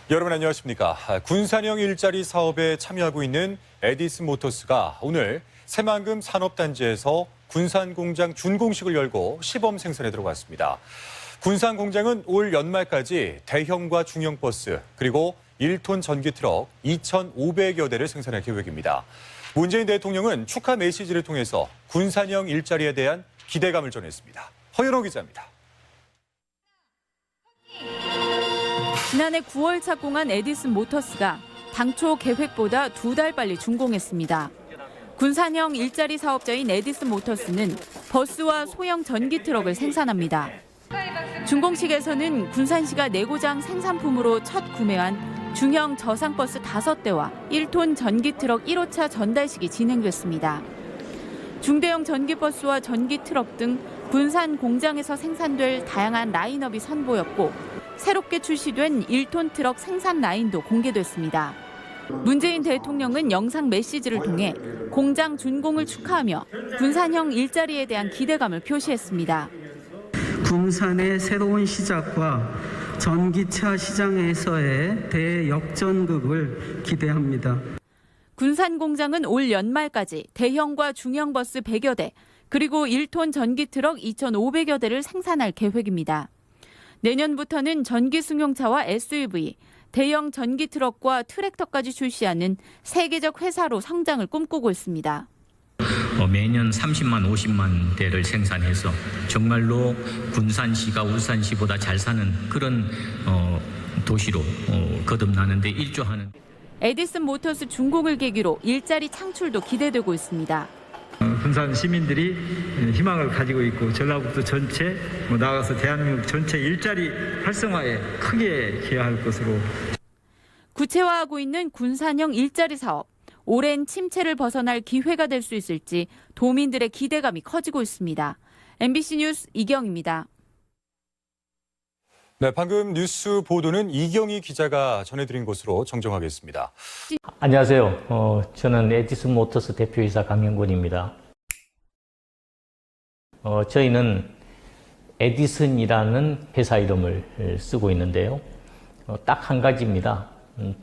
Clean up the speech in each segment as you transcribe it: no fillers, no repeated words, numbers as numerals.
여러분 안녕하십니까. 군산형 일자리 사업에 참여하고 있는 에디슨 모터스가 오늘 새만금 산업단지에서 군산 공장 준공식을 열고 시범 생산에 들어갔습니다. 군산 공장은 올 연말까지 대형과 중형 버스 그리고 1톤 전기 트럭 2,500여 대를 생산할 계획입니다. 문재인 대통령은 축하 메시지를 통해서 군산형 일자리에 대한 기대감을 전했습니다. 허연호 기자입니다. 지난해 9월 착공한 에디슨 모터스가 당초 계획보다 2달 빨리 준공했습니다. 군산형 일자리 사업자인 에디슨 모터스는 버스와 소형 전기 트럭을 생산합니다. 준공식에서는 군산시가 내고장 생산품으로 첫 구매한 중형 저상버스 5대와 1톤 전기 트럭 1호차 전달식이 진행됐습니다. 중대형 전기버스와 전기 트럭 등 군산 공장에서 생산될 다양한 라인업이 선보였고 새롭게 출시된 1톤 트럭 생산 라인도 공개됐습니다. 문재인 대통령은 영상 메시지를 통해 공장 준공을 축하하며 군산형 일자리에 대한 기대감을 표시했습니다. 군산의 새로운 시작과 전기차 시장에서의 대역전극을 기대합니다. 군산 공장은 올 연말까지 대형과 중형 버스 100여 대, 그리고 1톤 전기 트럭 2,500여 대를 생산할 계획입니다. 내년부터는 전기 승용차와 SUV, 대형 전기 트럭과 트랙터까지 출시하는 세계적 회사로 성장을 꿈꾸고 있습니다. 매년 30만, 50만 대를 생산해서 정말로 군산시가 울산시보다 잘 사는 그런 도시로 거듭나는데 일조하는. 에디슨 모터스 준공을 계기로 일자리 창출도 기대되고 있습니다. 군산 시민들이 희망을 가지고 있고 전라북도 전체, 나아가서 대한민국 전체 일자리 활성화에 크게 기여할 것으로. 구체화하고 있는 군산형 일자리 사업. 오랜 침체를 벗어날 기회가 될 수 있을지 도민들의 기대감이 커지고 있습니다. MBC 뉴스 이경입니다. 네, 방금 뉴스 보도는 이경희 기자가 전해드린 것으로 정정하겠습니다. 안녕하세요. 저는 에디슨 모터스 대표이사 강영권입니다. 저희는 에디슨이라는 회사 이름을 쓰고 있는데요. 딱 한 가지입니다.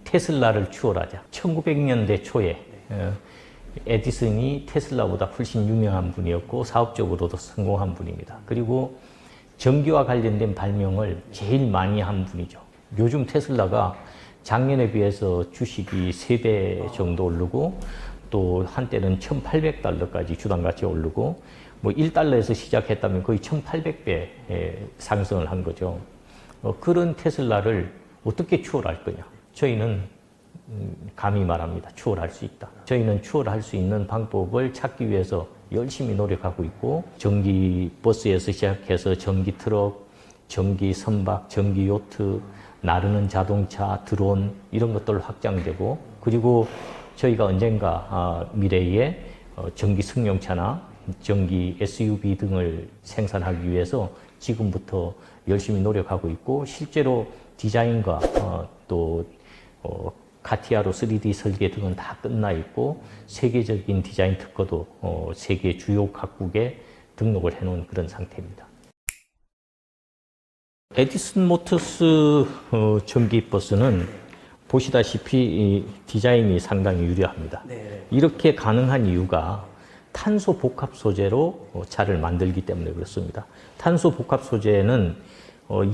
테슬라를 추월하자. 1900년대 초에 에디슨이 테슬라보다 훨씬 유명한 분이었고 사업적으로도 성공한 분입니다. 그리고 전기와 관련된 발명을 제일 많이 한 분이죠. 요즘 테슬라가 작년에 비해서 주식이 3배 정도 오르고 또 한때는 $1,800까지 주당 가치가 오르고 $1에서 시작했다면 거의 1,800배 상승을 한 거죠. 그런 테슬라를 어떻게 추월할 거냐? 저희는 감히 말합니다. 추월할 수 있다. 저희는 추월할 수 있는 방법을 찾기 위해서 열심히 노력하고 있고 전기 버스에서 시작해서 전기 트럭, 전기 선박, 전기 요트, 나르는 자동차, 드론 이런 것들 확장되고 그리고 저희가 언젠가 미래에 전기 승용차나 전기 SUV 등을 생산하기 위해서 지금부터 열심히 노력하고 있고 실제로 디자인과 또 카티아로 3D 설계 등은 다 끝나 있고 세계적인 디자인 특허도 세계 주요 각국에 등록을 해놓은 그런 상태입니다. 에디슨 모터스 전기버스는 보시다시피 디자인이 상당히 유려합니다. 이렇게 가능한 이유가 탄소 복합 소재로 차를 만들기 때문에 그렇습니다. 탄소 복합 소재는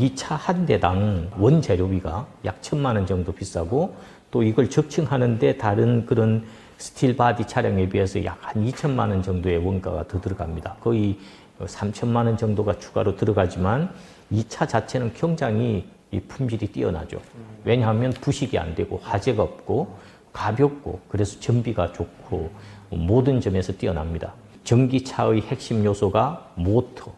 이 차 한 대당 원재료비가 약 1,000만 원 정도 비싸고 또 이걸 적층하는데 다른 그런 스틸 바디 차량에 비해서 약 한 2,000만 원 정도의 원가가 더 들어갑니다. 거의 3,000만 원 정도가 추가로 들어가지만 이 차 자체는 굉장히 품질이 뛰어나죠. 왜냐하면 부식이 안 되고 화재가 없고 가볍고 그래서 전비가 좋고 모든 점에서 뛰어납니다. 전기차의 핵심 요소가 모터,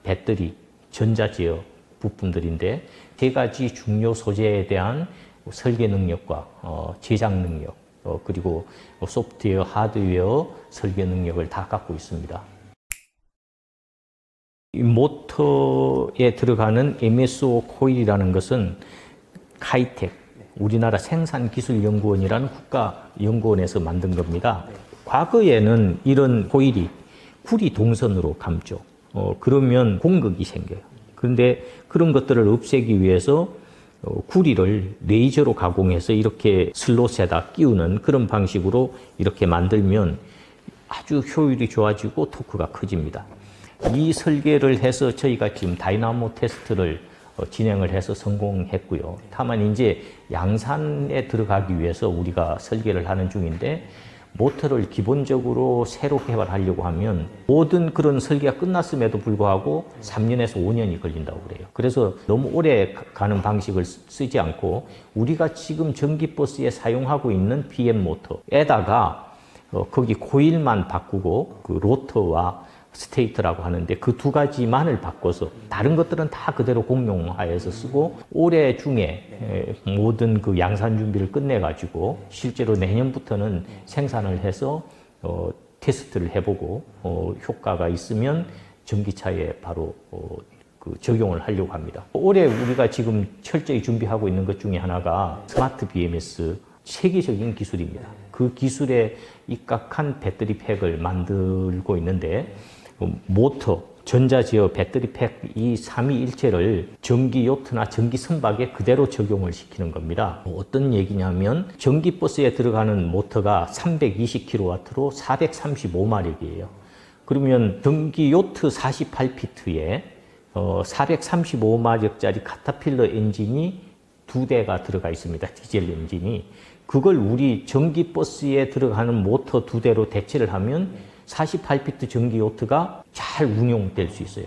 배터리, 전자제어 부품들인데 3가지 중요 소재에 대한 설계 능력과 제작 능력 그리고 소프트웨어, 하드웨어 설계 능력을 다 갖고 있습니다. 이 모터에 들어가는 MSO 코일이라는 것은 카이텍, 우리나라 생산기술연구원이라는 국가연구원에서 만든 겁니다. 과거에는 이런 코일이 구리 동선으로 감죠. 그러면 공극이 생겨요. 그런데 그런 것들을 없애기 위해서 구리를 레이저로 가공해서 이렇게 슬롯에다 끼우는 그런 방식으로 이렇게 만들면 아주 효율이 좋아지고 토크가 커집니다. 이 설계를 해서 저희가 지금 다이나모 테스트를 진행을 해서 성공했고요. 다만 이제 양산에 들어가기 위해서 우리가 설계를 하는 중인데 모터를 기본적으로 새로 개발하려고 하면 모든 그런 설계가 끝났음에도 불구하고 3년에서 5년이 걸린다고 그래요. 그래서 너무 오래 가는 방식을 쓰지 않고 우리가 지금 전기버스에 사용하고 있는 BM 모터에다가 거기 코일만 바꾸고 그 로터와 스테이터라고 하는데 그 두 가지만을 바꿔서 다른 것들은 다 그대로 공용화해서 쓰고 올해 중에 모든 그 양산 준비를 끝내가지고 실제로 내년부터는 생산을 해서 테스트를 해보고 효과가 있으면 전기차에 바로 그 적용을 하려고 합니다. 올해 우리가 지금 철저히 준비하고 있는 것 중에 하나가 스마트 BMS 세계적인 기술입니다. 그 기술에 입각한 배터리 팩을 만들고 있는데 모터, 전자제어, 배터리 팩 이 삼위일체를 전기 요트나 전기 선박에 그대로 적용을 시키는 겁니다. 어떤 얘기냐면 전기버스에 들어가는 모터가 320kW로 435마력이에요. 그러면 전기 요트 48피트에 435마력짜리 카타필러 엔진이 2대가 들어가 있습니다. 디젤 엔진이. 그걸 우리 전기버스에 들어가는 모터 2대로 대체를 하면 48피트 전기 요트가 잘 운용될 수 있어요.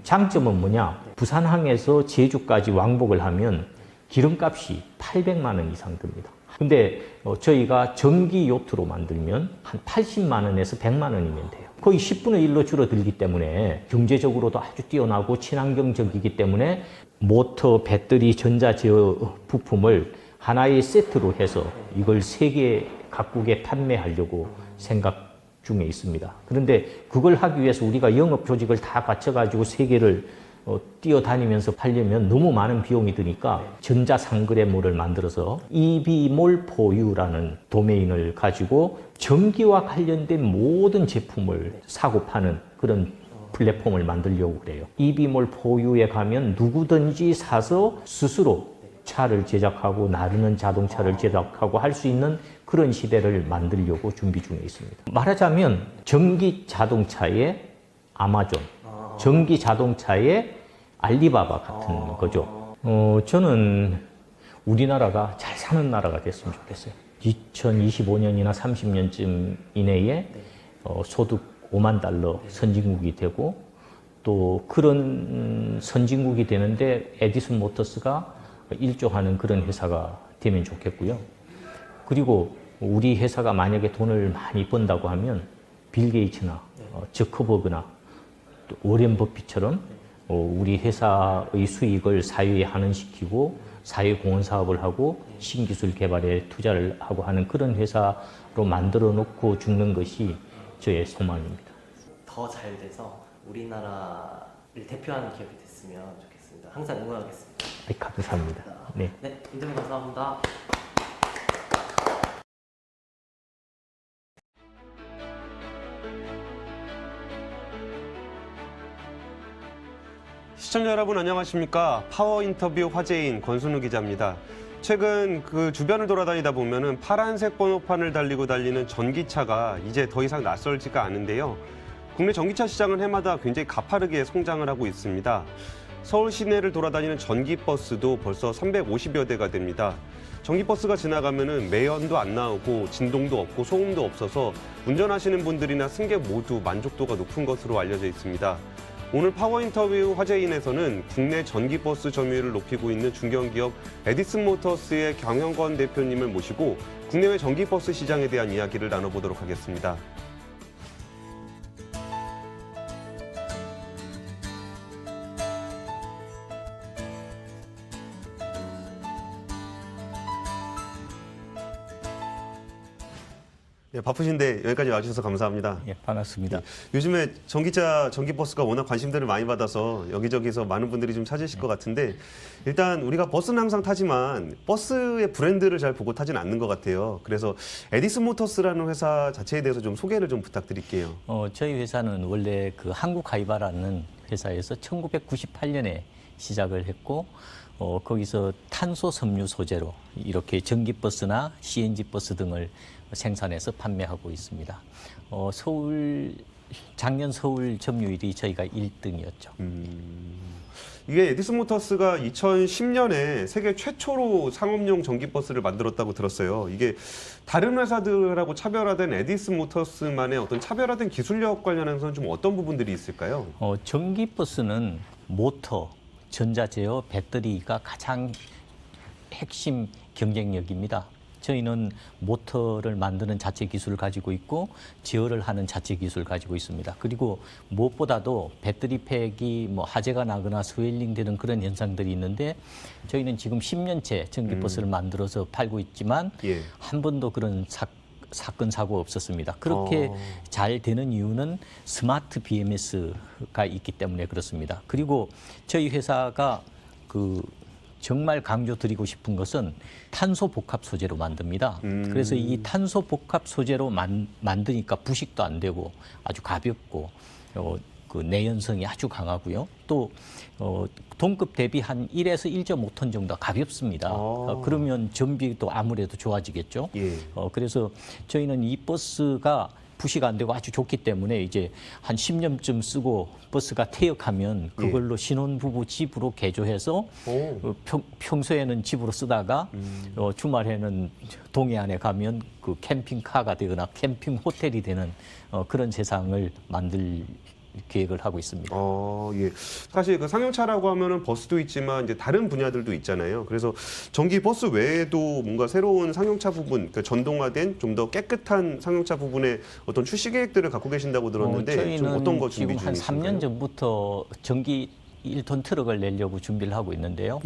장점은 뭐냐? 부산항에서 제주까지 왕복을 하면 기름값이 800만 원 이상 듭니다. 근데 저희가 전기 요트로 만들면 한 80만 원에서 100만 원이면 돼요. 거의 10분의 1로 줄어들기 때문에 경제적으로도 아주 뛰어나고 친환경적이기 때문에 모터, 배터리, 전자제어 부품을 하나의 세트로 해서 이걸 세계 각국에 판매하려고 생각 중에 있습니다. 그런데 그걸 하기 위해서 우리가 영업 조직을 다 갖춰가지고 세계를 뛰어다니면서 팔려면 너무 많은 비용이 드니까 전자상거래물을 만들어서 EB몰4U라는 도메인을 가지고 전기와 관련된 모든 제품을 사고 파는 그런 플랫폼을 만들려고 그래요. EB몰4U에 가면 누구든지 사서 스스로 차를 제작하고 나르는 자동차를 제작하고 할 수 있는 그런 시대를 만들려고 준비 중에 있습니다. 말하자면 전기 자동차의 아마존, 전기 자동차의 알리바바 같은 거죠. 저는 우리나라가 잘 사는 나라가 됐으면 좋겠어요. 2025년이나 30년쯤 이내에 소득 5만 달러 선진국이 되고 또 그런 선진국이 되는데 에디슨 모터스가 일조하는 그런 회사가 되면 좋겠고요. 그리고 우리 회사가 만약에 돈을 많이 번다고 하면 빌 게이츠나 저커버그나 또 오렌 버핏처럼 우리 회사의 수익을 사회에 환원시키고 사회 공헌 사업을 하고 신기술 개발에 투자를 하고 하는 그런 회사로 만들어 놓고 죽는 것이 저의 소망입니다. 더 잘 돼서 우리나라를 대표하는 기업이 됐으면 좋겠습니다. 항상 응원하겠습니다. 감사합니다. 네. 네, 인터뷰 감사합니다. 시청자 여러분 안녕하십니까? 파워 인터뷰 화제인 권순우 기자입니다. 최근 그 주변을 돌아다니다 보면은 파란색 번호판을 달리는 전기차가 이제 더 이상 낯설지가 않은데요. 국내 전기차 시장은 해마다 굉장히 가파르게 성장을 하고 있습니다. 서울 시내를 돌아다니는 전기버스도 벌써 350여 대가 됩니다. 전기버스가 지나가면은 매연도 안 나오고 진동도 없고 소음도 없어서 운전하시는 분들이나 승객 모두 만족도가 높은 것으로 알려져 있습니다. 오늘 파워 인터뷰 화제인에서는 국내 전기버스 점유율을 높이고 있는 중견기업 에디슨 모터스의 경영권 대표님을 모시고 국내외 전기버스 시장에 대한 이야기를 나눠보도록 하겠습니다. 네, 바쁘신데 여기까지 와주셔서 감사합니다. 예, 반갑습니다. 요즘에 전기차, 전기버스가 워낙 관심들을 많이 받아서 여기저기서 많은 분들이 좀 찾으실 것 같은데 일단 우리가 버스는 항상 타지만 버스의 브랜드를 잘 보고 타진 않는 것 같아요. 그래서 에디슨 모터스라는 회사 자체에 대해서 좀 소개를 좀 부탁드릴게요. 저희 회사는 원래 그 한국하이바라는 회사에서 1998년에 시작을 했고 거기서 탄소 섬유 소재로 이렇게 전기버스나 CNG 버스 등을 생산해서 판매하고 있습니다. 작년 서울 점유율이 저희가 1등이었죠. 이게 에디슨 모터스가 2010년에 세계 최초로 상업용 전기버스를 만들었다고 들었어요. 이게 다른 회사들하고 차별화된 에디슨 모터스만의 어떤 차별화된 기술력 관련해서는 좀 어떤 부분들이 있을까요? 전기버스는 모터, 전자제어, 배터리가 가장 핵심 경쟁력입니다. 저희는 모터를 만드는 자체 기술을 가지고 있고 제어를 하는 자체 기술을 가지고 있습니다. 그리고 무엇보다도 배터리 팩이 화재가 나거나 스웨일링 되는 그런 현상들이 있는데 저희는 지금 10년째 전기버스를 만들어서 팔고 있지만 한 번도 그런 사건 사고 없었습니다. 그렇게 잘 되는 이유는 스마트 BMS가 있기 때문에 그렇습니다. 그리고 저희 회사가 정말 강조드리고 싶은 것은 탄소 복합 소재로 만듭니다. 그래서 이 탄소 복합 소재로 만드니까 부식도 안 되고 아주 가볍고 내연성이 아주 강하고요. 또 동급 대비 한 1에서 1.5톤 정도 가볍습니다. 그러면 전비도 아무래도 좋아지겠죠. 그래서 저희는 이 버스가 부시가 안 되고 아주 좋기 때문에 이제 한 10년쯤 쓰고 버스가 퇴역하면 그걸로 신혼부부 집으로 개조해서 평소에는 집으로 쓰다가 주말에는 동해안에 가면 그 캠핑카가 되거나 캠핑 호텔이 되는 그런 세상을 만들 계획을 하고 있습니다. 예. 사실 그 상용차라고 하면은 버스도 있지만 이제 다른 분야들도 있잖아요. 그래서 전기 버스 외에도 뭔가 새로운 상용차 부분, 그러니까 전동화된 좀 더 깨끗한 상용차 부분에 어떤 출시 계획들을 갖고 계신다고 들었는데 저희는 좀 어떤 거 준비 지금 한 중이신가요? 3년 전부터 전기 1톤 트럭을 내려고 준비를 하고 있는데요.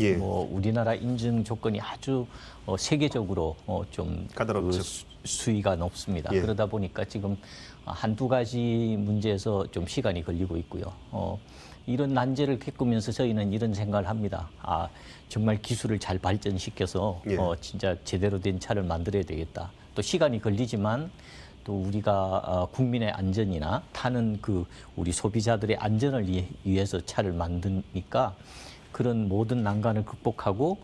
우리나라 인증 조건이 아주 세계적으로 좀 까다롭죠. 수위가 높습니다. 그러다 보니까 지금 한두 가지 문제에서 좀 시간이 걸리고 있고요. 이런 난제를 겪으면서 저희는 이런 생각을 합니다. 정말 기술을 잘 발전시켜서 진짜 제대로 된 차를 만들어야 되겠다. 또 시간이 걸리지만 또 우리가 국민의 안전이나 타는 우리 소비자들의 안전을 위해서 차를 만드니까 그런 모든 난관을 극복하고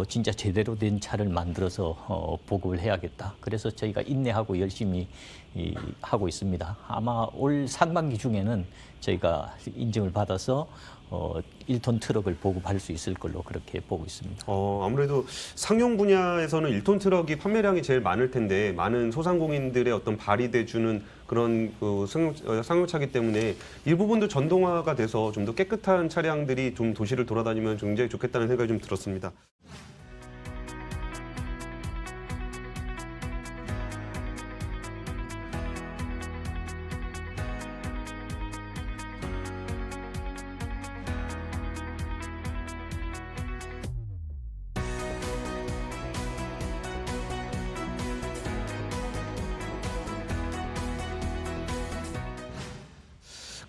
진짜 제대로 된 차를 만들어서 보급을 해야겠다. 그래서 저희가 인내하고 열심히 하고 있습니다. 아마 올 상반기 중에는 저희가 인증을 받아서 1톤 트럭을 보급할 수 있을 걸로 그렇게 보고 있습니다. 아무래도 상용 분야에서는 1톤 트럭이 판매량이 제일 많을 텐데 많은 소상공인들의 어떤 발휘돼주는 그런 상용차이기 때문에 이 부분도 전동화가 돼서 좀 더 깨끗한 차량들이 좀 도시를 돌아다니면 굉장히 좋겠다는 생각이 좀 들었습니다.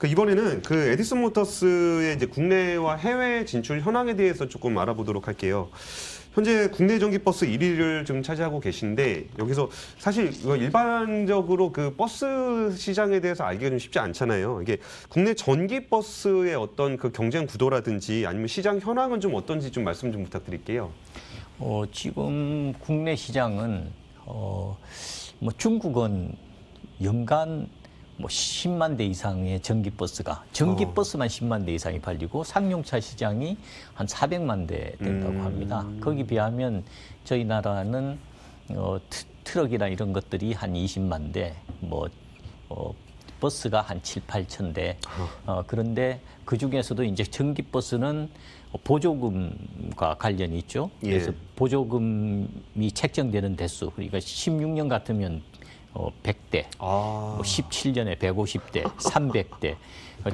이번에는 그 에디슨 모터스의 이제 국내와 해외 진출 현황에 대해서 조금 알아보도록 할게요. 현재 국내 전기버스 1위를 좀 차지하고 계신데 여기서 사실 일반적으로 그 버스 시장에 대해서 알기가 좀 쉽지 않잖아요. 이게 국내 전기버스의 어떤 그 경쟁 구도라든지 아니면 시장 현황은 좀 어떤지 좀 말씀 좀 부탁드릴게요. 지금 국내 시장은 중국은 연간 10만 대 이상의 전기버스만 10만 대 이상이 팔리고 상용차 시장이 한 400만 대 된다고 합니다. 거기 비하면 저희 나라는 트럭이나 이런 것들이 한 20만 대, 버스가 한 7, 8천 대. 그런데 그 중에서도 이제 전기버스는 보조금과 관련이 있죠. 그래서 보조금이 책정되는 대수, 그러니까 16년 같으면 100대, 17년에 150대, 300대,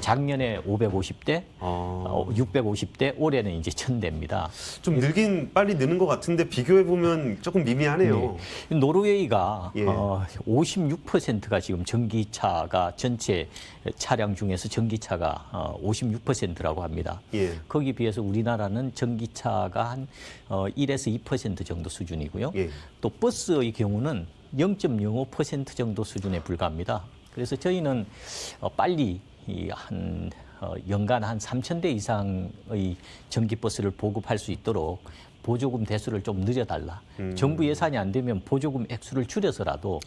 작년에 550대, 650대, 올해는 이제 1000대입니다. 좀 늘긴 빨리 느는 것 같은데 비교해보면 조금 미미하네요. 노르웨이가 56%가 지금 전기차가 전체 차량 중에서 전기차가 56%라고 합니다. 거기 비해서 우리나라는 전기차가 한 1에서 2% 정도 수준이고요. 또 버스의 경우는 0.05% 정도 수준에 불과합니다. 그래서 저희는 빨리 한 연간 한 3,000대 이상의 전기버스를 보급할 수 있도록 보조금 대수를 좀 늘려달라. 정부 예산이 안 되면 보조금 액수를 줄여서라도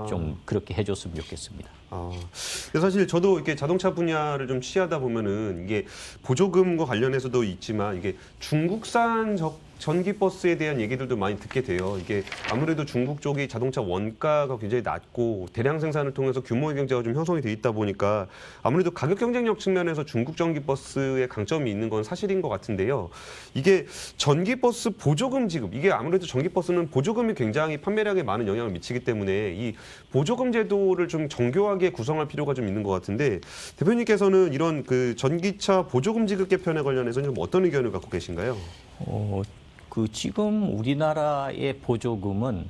좀 그렇게 해줬으면 좋겠습니다. 근데 사실 저도 이렇게 자동차 분야를 좀 취하다 보면은 이게 보조금과 관련해서도 있지만 이게 중국산 전기버스에 대한 얘기들도 많이 듣게 돼요. 이게 아무래도 중국 쪽이 자동차 원가가 굉장히 낮고 대량 생산을 통해서 규모의 경제가 좀 형성이 돼 있다 보니까 아무래도 가격 경쟁력 측면에서 중국 전기버스의 강점이 있는 건 사실인 것 같은데요. 이게 전기버스 보조금 지급, 이게 아무래도 전기버스는 보조금이 굉장히 판매량에 많은 영향을 미치기 때문에 이 보조금 제도를 좀 정교하게 구성할 필요가 좀 있는 것 같은데 대표님께서는 이런 그 전기차 보조금 지급 개편에 관련해서는 좀 어떤 의견을 갖고 계신가요? 지금 우리나라의 보조금은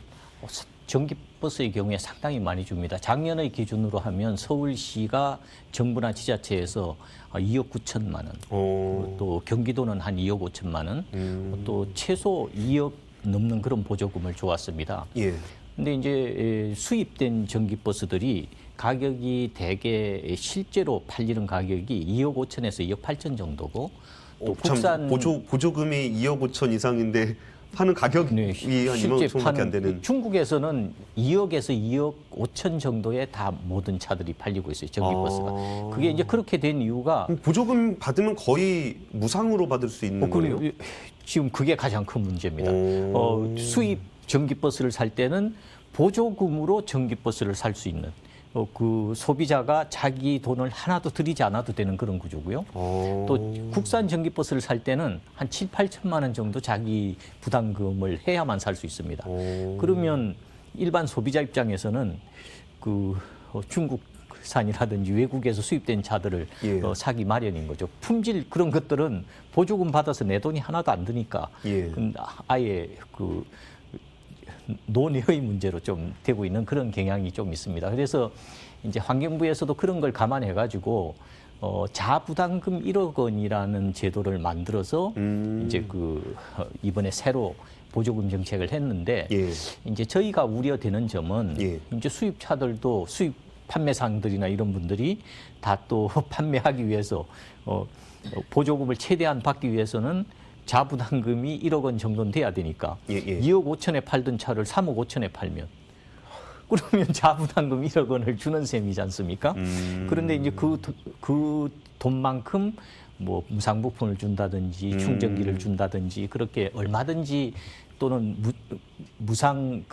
전기버스의 경우에 상당히 많이 줍니다. 작년의 기준으로 하면 서울시가 정부나 지자체에서 2억 9천만 원, 또 경기도는 한 2억 5천만 원, 또 최소 2억 넘는 그런 보조금을 주었습니다. 예. 근데 이제 수입된 전기버스들이 가격이 대개 실제로 팔리는 가격이 2억 5천에서 2억 8천 정도고 또 국산 보조금이 2억 5천 이상인데 파는 가격이 한 2만 5천밖에 안 되는. 중국에서는 2억에서 2억 5천 정도의 다 모든 차들이 팔리고 있어요. 전기버스가. 그게 이제 그렇게 된 이유가 보조금 받으면 거의 무상으로 받을 수 있는 거예요? 지금 그게 가장 큰 문제입니다. 수입 전기버스를 살 때는 보조금으로 전기버스를 살 수 있는 그 소비자가 자기 돈을 하나도 들이지 않아도 되는 그런 구조고요. 또 국산 전기버스를 살 때는 한 7, 8천만 원 정도 자기 부담금을 해야만 살 수 있습니다. 그러면 일반 소비자 입장에서는 그 중국산이라든지 외국에서 수입된 차들을 사기 마련인 거죠. 품질 그런 것들은 보조금 받아서 내 돈이 하나도 안 드니까 아예 그 논의의 문제로 좀 되고 있는 그런 경향이 좀 있습니다. 그래서 이제 환경부에서도 그런 걸 감안해 가지고 자부담금 1억 원이라는 제도를 만들어서 이제 이번에 새로 보조금 정책을 했는데 이제 저희가 우려되는 점은 이제 수입차들도 수입 판매상들이나 이런 분들이 다 또 판매하기 위해서 보조금을 최대한 받기 위해서는 자부담금이 1억 원 정도는 돼야 되니까 2억 5천에 팔던 차를 3억 5천에 팔면 그러면 자부담금 1억 원을 주는 셈이지 않습니까? 그런데 이제 그 돈만큼 뭐 무상부품을 준다든지 충전기를 준다든지 그렇게 얼마든지 또는 무상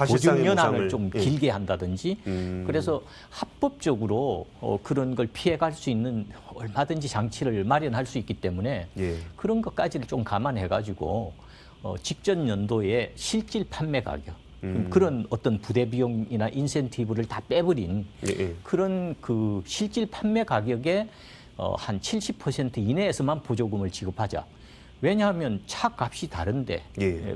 보증 연한을 좀 길게 한다든지 그래서 합법적으로 그런 걸 피해갈 수 있는 얼마든지 장치를 마련할 수 있기 때문에 그런 것까지를 좀 감안해 가지고 직전 연도에 실질 판매 가격 그런 어떤 부대 비용이나 인센티브를 다 빼버린 그런 그 실질 판매 가격의 한 70% 이내에서만 보조금을 지급하자. 왜냐하면 차 값이 다른데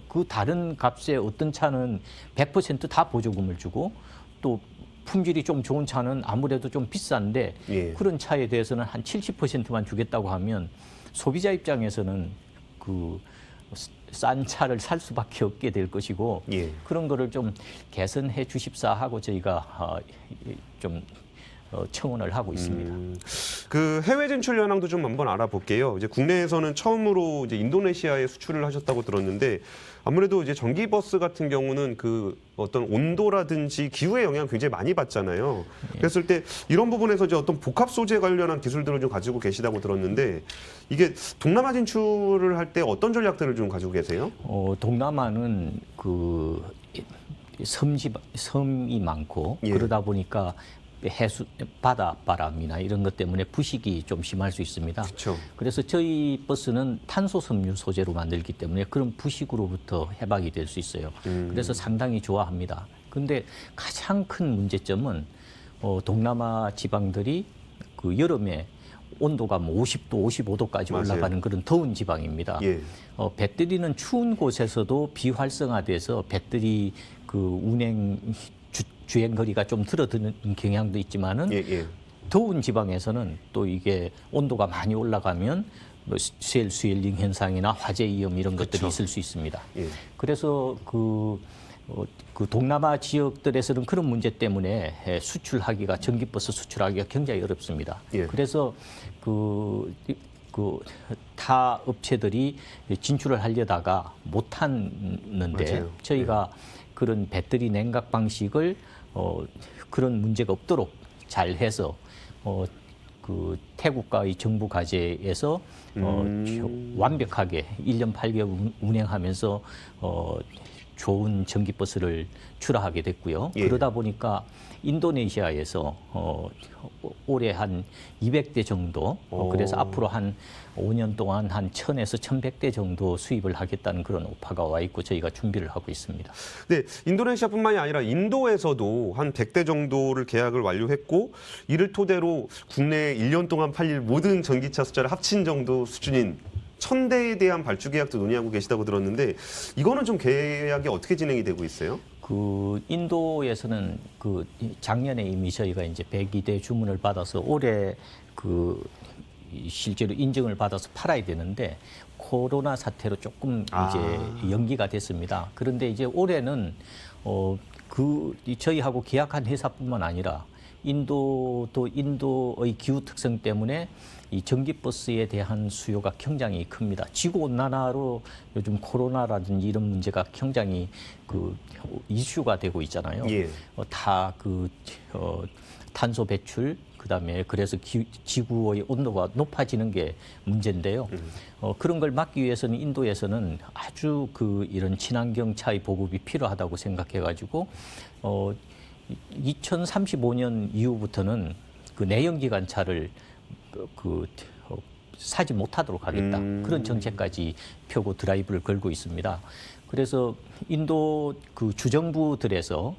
그 다른 값에 어떤 차는 100% 다 보조금을 주고 또 품질이 좀 좋은 차는 아무래도 좀 비싼데 그런 차에 대해서는 한 70%만 주겠다고 하면 소비자 입장에서는 그 싼 차를 살 수밖에 없게 될 것이고 그런 거를 좀 개선해 주십사 하고 저희가 좀 청원을 하고 있습니다. 그 해외 진출 현황도 좀 한번 알아볼게요. 이제 국내에서는 처음으로 이제 인도네시아에 수출을 하셨다고 들었는데 아무래도 이제 전기버스 같은 경우는 그 어떤 온도라든지 기후의 영향 굉장히 많이 받잖아요. 그랬을 때 이런 부분에서 이제 어떤 복합 소재 관련한 기술들을 좀 가지고 계시다고 들었는데 이게 동남아 진출을 할 때 어떤 전략들을 좀 가지고 계세요? 동남아는 그 섬이 많고 그러다 보니까 바다 바람이나 이런 것 때문에 부식이 좀 심할 수 있습니다. 그렇죠. 그래서 저희 버스는 탄소 섬유 소재로 만들기 때문에 그런 부식으로부터 해박이 될 수 있어요. 그래서 상당히 좋아합니다. 그런데 가장 큰 문제점은 동남아 지방들이 그 여름에 온도가 뭐 50도, 55도까지 올라가는 그런 더운 지방입니다. 배터리는 추운 곳에서도 비활성화돼서 배터리 그 운행 주행 거리가 좀 줄어드는 경향도 있지만은 더운 지방에서는 또 이게 온도가 많이 올라가면 뭐 셀 스웰링 현상이나 화재 위험 이런 것들이 있을 수 있습니다. 그래서 그 그 동남아 지역들에서는 그런 문제 때문에 수출하기가 전기버스 수출하기가 굉장히 어렵습니다. 예. 그래서 타 업체들이 진출을 하려다가 못하는데 맞아요. 저희가 그런 배터리 냉각 방식을 그런 문제가 없도록 잘 해서 그 태국과의 정부 과제에서 완벽하게 1년 8개월 운행하면서 좋은 전기버스를 출하하게 됐고요. 예. 그러다 보니까 인도네시아에서 올해 한 200대 정도, 그래서 앞으로 한 5년 동안 한 1000에서 1100대 정도 수입을 하겠다는 그런 오파가 와 있고 저희가 준비를 하고 있습니다. 네, 인도네시아뿐만이 아니라 인도에서도 한 100대 정도를 계약을 완료했고 이를 토대로 국내에 1년 동안 팔릴 모든 전기차 숫자를 합친 정도 수준인 1000대에 대한 발주 계약도 논의하고 계시다고 들었는데 이거는 좀 계약이 어떻게 진행이 되고 있어요? 그 인도에서는 그 작년에 이미 저희가 이제 102대 주문을 받아서 올해 그 실제로 인증을 받아서 팔아야 되는데 코로나 사태로 조금 이제 연기가 됐습니다. 그런데 이제 올해는 저희하고 계약한 회사뿐만 아니라 인도의 기후 특성 때문에 이 전기버스에 대한 수요가 굉장히 큽니다. 지구온난화로 요즘 코로나라든지 이런 문제가 굉장히 그 이슈가 되고 있잖아요. 예. 탄소 배출, 그다음에 그래서 지구의 온도가 높아지는 게 문제인데요. 그런 걸 막기 위해서는 인도에서는 아주 이런 친환경 차의 보급이 필요하다고 생각해가지고 2035년 이후부터는 그 내연기관차를 사지 못하도록 하겠다. 그런 정책까지 펴고 드라이브를 걸고 있습니다. 그래서 인도 그 주정부들에서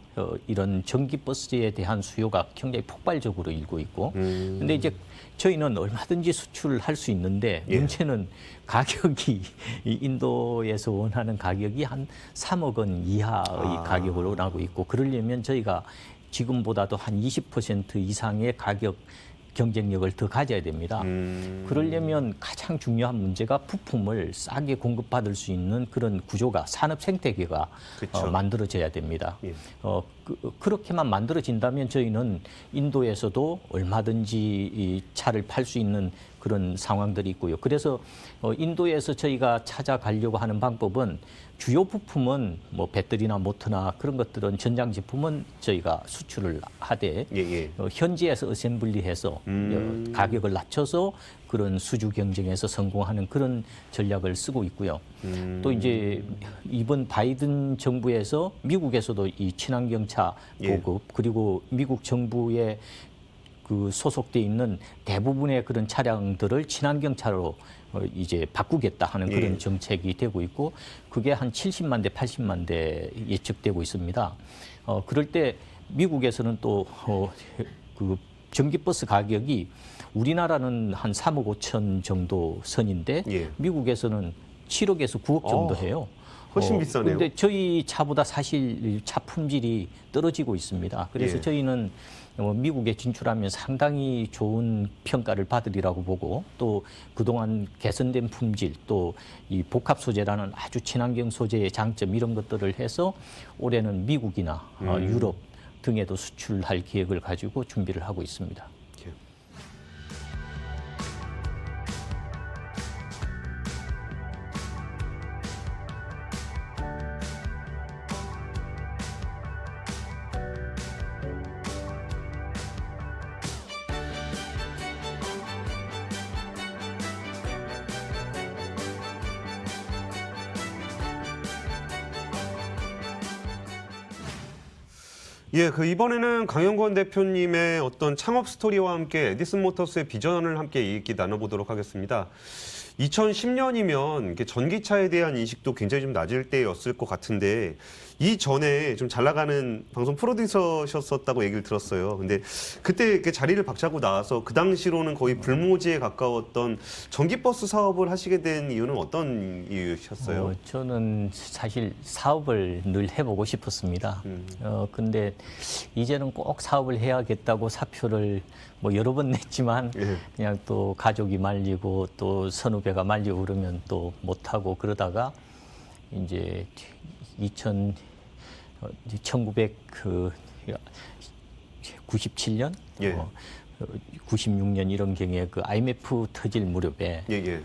이런 전기버스에 대한 수요가 굉장히 폭발적으로 일고 있고, 근데 이제 저희는 얼마든지 수출할 수 있는데 문제는 가격이 인도에서 원하는 가격이 한 3억 원 이하의 가격을 원하고 있고, 그러려면 저희가 지금보다도 한 20% 이상의 가격 경쟁력을 더 가져야 됩니다. 그러려면 가장 중요한 문제가 부품을 싸게 공급받을 수 있는 그런 구조가, 산업 생태계가 만들어져야 됩니다. 예. 그렇게만 만들어진다면 저희는 인도에서도 얼마든지 이 차를 팔 수 있는 그런 상황들이 있고요. 그래서 인도에서 저희가 찾아가려고 하는 방법은 주요 부품은 뭐 배터리나 모터나 그런 것들은 전장 제품은 저희가 수출을 하되 현지에서 어셈블리해서 가격을 낮춰서 그런 수주 경쟁에서 성공하는 그런 전략을 쓰고 있고요. 또 이제 이번 바이든 정부에서 미국에서도 이 친환경차 보급 그리고 미국 정부의 그 소속돼 있는 대부분의 그런 차량들을 친환경차로 이제 바꾸겠다 하는 그런 정책이 되고 있고, 그게 한 70만 대, 80만 대 예측되고 있습니다. 그럴 때 미국에서는 또 그 전기버스 가격이 우리나라는 한 3억 5천 정도 선인데 미국에서는 7억에서 9억 정도 해요. 훨씬 비싸네요. 그런데 저희 차보다 사실 차 품질이 떨어지고 있습니다. 그래서 저희는 미국에 진출하면 상당히 좋은 평가를 받으리라고 보고, 또 그동안 개선된 품질, 또 이 복합 소재라는 아주 친환경 소재의 장점 이런 것들을 해서 올해는 미국이나 유럽 등에도 수출할 계획을 가지고 준비를 하고 있습니다. 예, 이번에는 강영권 대표님의 어떤 창업 스토리와 함께 에디슨 모터스의 비전을 함께 얘기 나눠보도록 하겠습니다. 2010년이면 전기차에 대한 인식도 굉장히 좀 낮을 때였을 것 같은데 이전에 좀 잘 나가는 방송 프로듀서셨었다고 얘기를 들었어요. 근데 그때 이렇게 자리를 박차고 나와서 그 당시로는 거의 불모지에 가까웠던 전기버스 사업을 하시게 된 이유는 어떤 이유셨어요? 저는 사실 사업을 늘 해보고 싶었습니다. 근데 이제는 꼭 사업을 해야겠다고 사표를 뭐 여러 번 냈지만 그냥 또 가족이 말리고 또 선후배가 말리고 그러면 또 못하고 그러다가 이제 1997년, 예. 96년 이런 경우에 그 IMF 터질 무렵에 예, 예.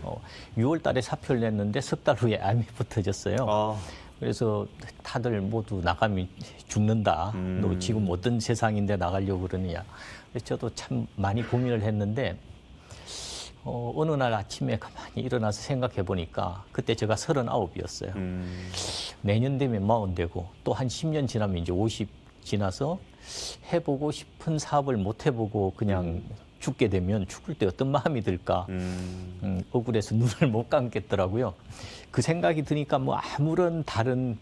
6월 달에 사표를 냈는데 석 달 후에 IMF 터졌어요. 아, 그래서 다들 모두 나가면 죽는다. 너 지금 어떤 세상인데 나가려고 그러느냐. 그래서 저도 참 많이 고민을 했는데 어느 날 아침에 가만히 일어나서 생각해 보니까 그때 제가 39이었어요. 내년 되면 40 되고 또 한 10년 지나면 이제 50 지나서 해보고 싶은 사업을 못 해보고 그냥 죽게 되면 죽을 때 어떤 마음이 들까 억울해서 눈을 못 감겠더라고요. 그 생각이 드니까 뭐 아무런 다른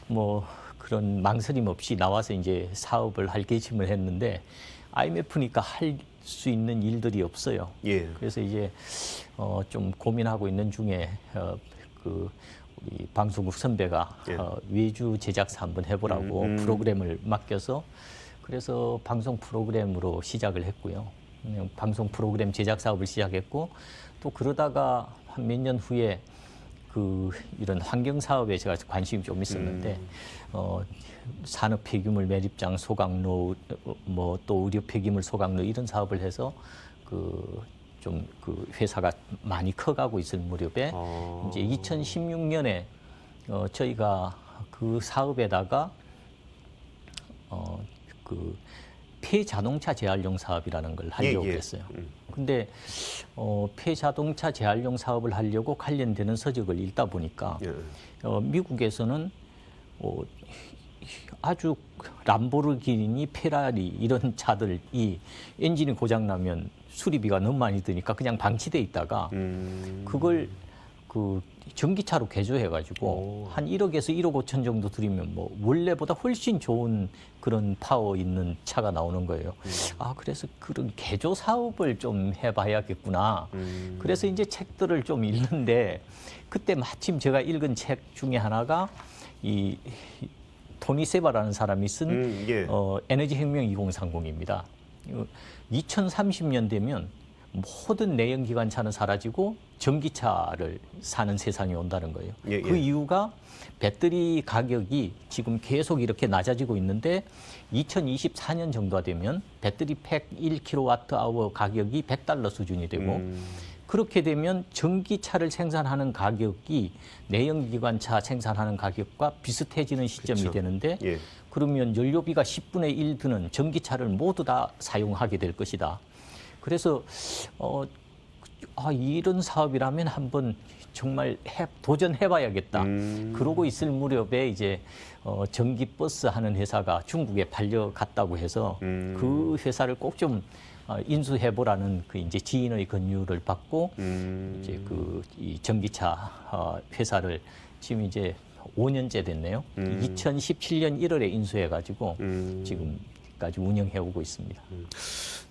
뭐 그런 망설임 없이 나와서 이제 사업을 할 결심을 했는데 IMF니까 할 수 있는 일들이 없어요. 예. 그래서 이제 좀 고민하고 있는 중에 그 우리 방송국 선배가 예. 외주 제작사 한번 해보라고 프로그램을 맡겨서 그래서 방송 프로그램으로 시작을 했고요. 방송 프로그램 제작 사업을 시작했고 또 그러다가 한 몇 년 후에 그 이런 환경 사업에 제가 관심이 좀 있었는데 산업 폐기물 매립장 소각로 뭐 또 의료 폐기물 소각로 이런 사업을 해서 그 회사가 많이 커가고 있을 무렵에 이제 2016년에 저희가 그 사업에다가 그 폐자동차 재활용 사업이라는 걸 하려고 했어요. 근데 폐자동차 재활용 사업을 하려고 관련되는 서적을 읽다 보니까 미국에서는 아주 람보르기니, 페라리 이런 차들이 엔진이 고장 나면 수리비가 너무 많이 드니까 그냥 방치돼 있다가 그걸 그 전기차로 개조해가지고 한 1억에서 1억 5천 정도 들이면 뭐 원래보다 훨씬 좋은 그런 파워 있는 차가 나오는 거예요. 아, 그래서 그런 개조 사업을 좀 해봐야겠구나. 그래서 이제 책들을 좀 읽는데 그때 마침 제가 읽은 책 중에 하나가 이 토니 세바라는 사람이 쓴 에너지 혁명 2030입니다. 2030년 되면 모든 내연기관차는 사라지고 전기차를 사는 세상이 온다는 거예요. 그 이유가 배터리 가격이 지금 계속 이렇게 낮아지고 있는데 2024년 정도가 되면 배터리 팩 1kWh 가격이 $100 수준이 되고 그렇게 되면 전기차를 생산하는 가격이 내연기관차 생산하는 가격과 비슷해지는 시점이 되는데 그러면 연료비가 10분의 1 드는 전기차를 모두 다 사용하게 될 것이다. 그래서 이런 사업이라면 한번 정말 도전해봐야겠다. 그러고 있을 무렵에 이제 전기버스 하는 회사가 중국에 팔려갔다고 해서 그 회사를 꼭 좀 인수해보라는 그 이제 지인의 권유를 받고 이제 이 전기차 회사를 지금 이제 5년째 됐네요. 2017년 1월에 인수해가지고 지금까지 운영해오고 있습니다.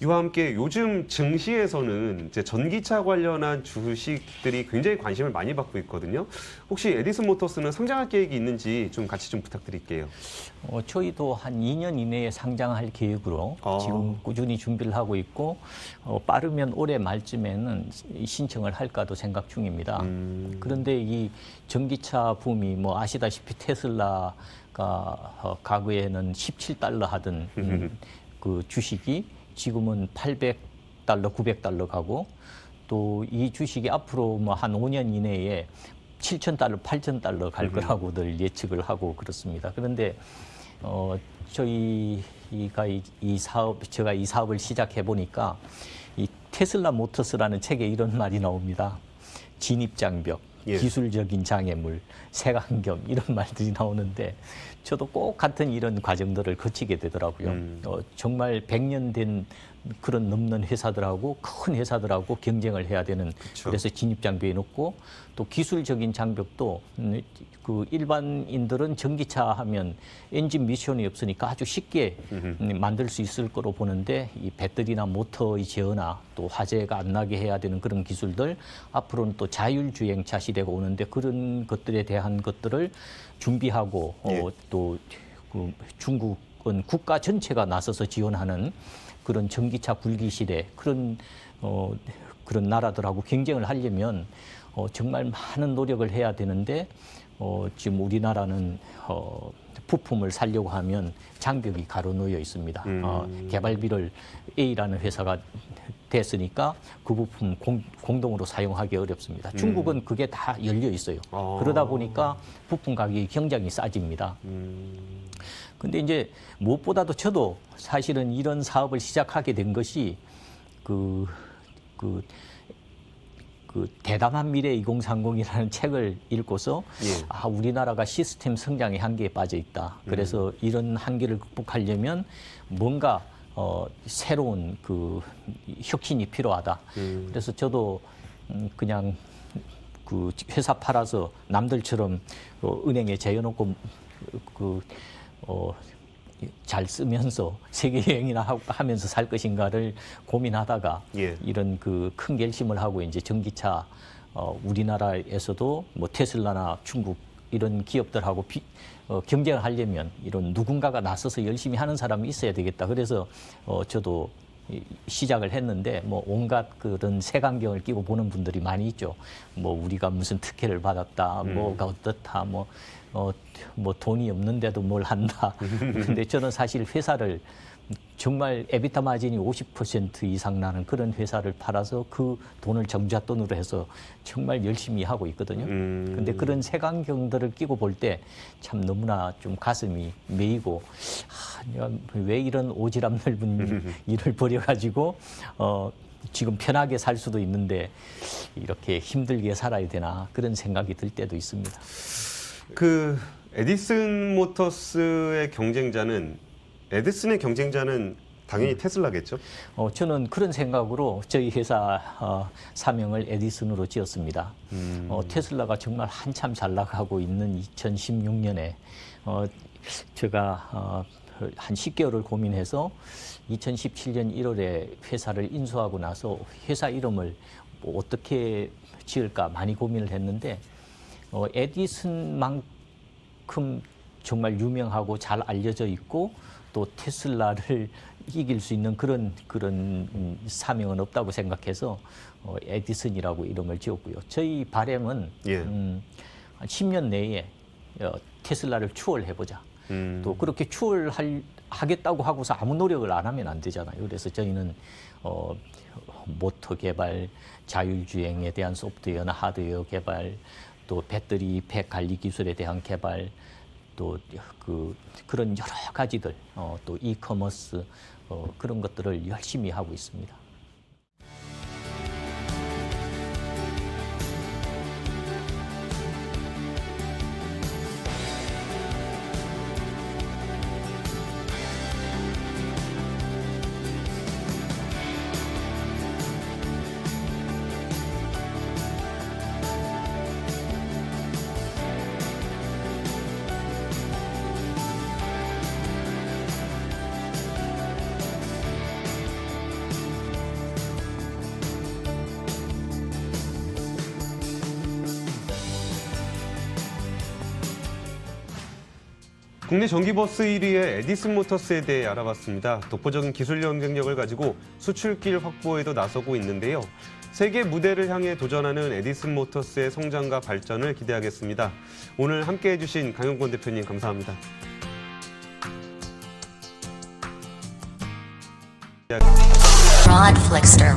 이와 함께 요즘 증시에서는 이제 전기차 관련한 주식들이 굉장히 관심을 많이 받고 있거든요. 혹시 에디슨 모터스는 상장할 계획이 있는지 좀 같이 좀 부탁드릴게요. 저희도 한 2년 이내에 상장할 계획으로 지금 꾸준히 준비를 하고 있고 빠르면 올해 말쯤에는 신청을 할까도 생각 중입니다. 그런데 이 전기차 붐이 뭐 아시다시피 테슬라가 과거에는 $17 하던 그 주식이 지금은 $800, $900 가고 또 이 주식이 앞으로 뭐 한 5년 이내에 $7,000, $8,000 갈 거라고들 예측을 하고 그렇습니다. 그런데 저희가 제가 이 사업을 시작해 보니까 이 테슬라 모터스라는 책에 이런 말이 나옵니다. 진입장벽, 기술적인 장애물, 색안경 이런 말들이 나오는데 저도 꼭 같은 이런 과정들을 거치게 되더라고요. 정말 100년 된 그런 넘는 회사들하고 큰 회사들하고 경쟁을 해야 되는 그래서 진입장벽이 높고 또 기술적인 장벽도 그 일반인들은 전기차 하면 엔진 미션이 없으니까 아주 쉽게 만들 수 있을 거로 보는데 이 배터리나 모터의 제어나 또 화재가 안 나게 해야 되는 그런 기술들 앞으로는 또 자율주행차 시대가 오는데 그런 것들에 대한 것들을 준비하고 또 그 중국은 국가 전체가 나서서 지원하는 그런 전기차 굴기 시대 그런 나라들하고 경쟁을 하려면 정말 많은 노력을 해야 되는데 지금 우리나라는 부품을 사려고 하면 장벽이 가로놓여 있습니다. 개발비를 A라는 회사가 됐으니까 그 부품 공동으로 사용하기 어렵습니다. 중국은 그게 다 열려 있어요. 그러다 보니까 부품 가격이 굉장히 싸집니다. 근데 이제 무엇보다도 저도 사실은 이런 사업을 시작하게 된 것이 그 대담한 미래 2030이라는 책을 읽고서 아, 우리나라가 시스템 성장의 한계에 빠져 있다. 그래서 이런 한계를 극복하려면 뭔가 새로운 그 혁신이 필요하다. 그래서 저도 그냥 그 회사 팔아서 남들처럼 은행에 재워놓고 잘 쓰면서 세계 여행이나 하면서 살 것인가를 고민하다가 이런 그 큰 결심을 하고 이제 전기차 우리나라에서도 뭐 테슬라나 중국 이런 기업들하고 경쟁을 하려면 이런 누군가가 나서서 열심히 하는 사람이 있어야 되겠다. 그래서 저도 시작을 했는데 뭐 온갖 그런 색안경을 끼고 보는 분들이 많이 있죠. 뭐 우리가 무슨 특혜를 받았다, 뭐가 어떻다, 뭐 돈이 없는데도 뭘 한다. 근데 저는 사실 회사를 정말 에비타 마진이 50% 이상 나는 그런 회사를 팔아서 그 돈을 정잣돈으로 해서 정말 열심히 하고 있거든요. 근데 그런 색안경들을 끼고 볼 때 참 너무나 좀 가슴이 메이고 내가 왜 이런 오지랖 넓은 일을 벌여가지고 지금 편하게 살 수도 있는데 이렇게 힘들게 살아야 되나 그런 생각이 들 때도 있습니다. 그 에디슨 모터스의 경쟁자는 에디슨의 경쟁자는 당연히 테슬라겠죠? 저는 그런 생각으로 저희 회사 사명을 에디슨으로 지었습니다. 테슬라가 정말 한참 잘 나가고 있는 2016년에 제가 한 10개월을 고민해서 2017년 1월에 회사를 인수하고 나서 회사 이름을 뭐 어떻게 지을까 많이 고민을 했는데 에디슨만큼 정말 유명하고 잘 알려져 있고 또 테슬라를 이길 수 있는 그런 사명은 없다고 생각해서 에디슨이라고 이름을 지었고요. 저희 바람은 한 10년 내에 테슬라를 추월해보자. 또 그렇게 추월하겠다고 하고서 아무 노력을 안 하면 안 되잖아요. 그래서 저희는 모터 개발, 자율주행에 대한 소프트웨어나 하드웨어 개발, 또 배터리 팩 관리 기술에 대한 개발, 또 그런 여러 가지들, 또 이커머스 그런 것들을 열심히 하고 있습니다. 국내 전기버스 1위의 에디슨 모터스에 대해 알아봤습니다. 독보적인 기술 경쟁력을 가지고 수출길 확보에도 나서고 있는데요. 세계 무대를 향해 도전하는 에디슨 모터스의 성장과 발전을 기대하겠습니다. 오늘 함께해 주신 강영권 대표님 감사합니다. Rod Flixter.